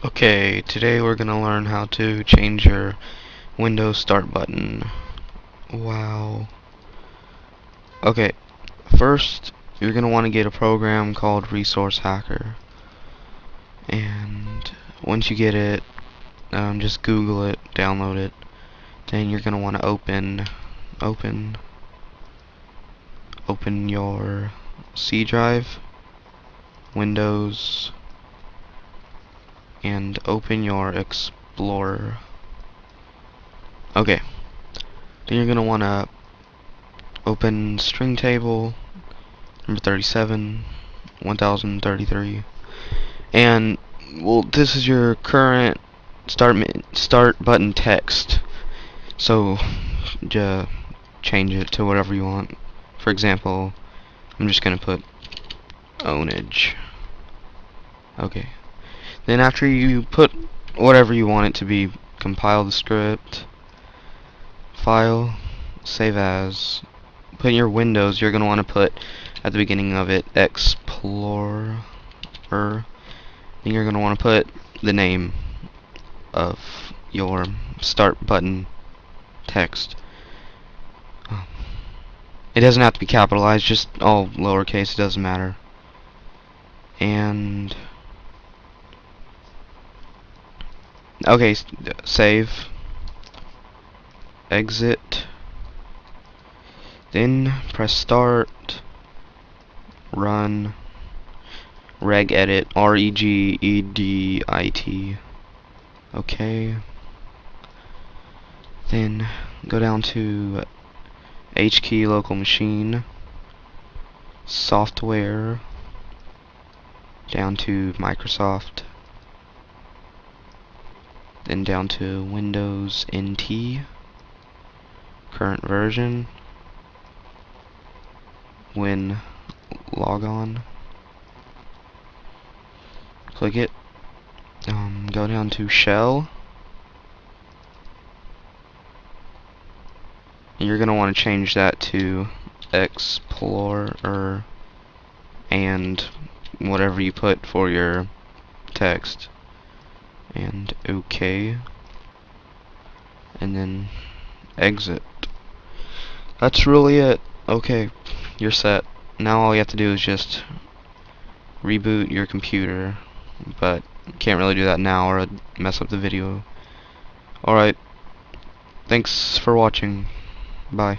Okay, today we're gonna learn how to change your Windows Start button. Wow. Okay, first you're gonna want to get a program called Resource Hacker, and once you get it, just Google it, download it. Then you're gonna want to open your C drive, Windows, and open your Explorer. Okay, then you're gonna want to open string table number 37 1033, and well, this is your current start button text, so just change it to whatever you want. For example, I'm just gonna put ownage. Okay, then after you put whatever you want it to be, compile the script, file, save as, put in your Windows. You're gonna want to put at the beginning of it Explorer. Then you're gonna want to put the name of your start button text. It doesn't have to be capitalized, just all lowercase, it doesn't matter. And okay, save, exit, then press start, run, regedit, regedit. Okay, then go down to H key local machine, software, down to Microsoft, then down to Windows NT, current version, when log on, click it, go down to shell. You're gonna want to change that to Explorer and whatever you put for your text, and OK, and then exit. That's really it. Okay, you're set. Now all you have to do is just reboot your computer, but you can't really do that now or it'd mess up the video. Alright, thanks for watching. Bye.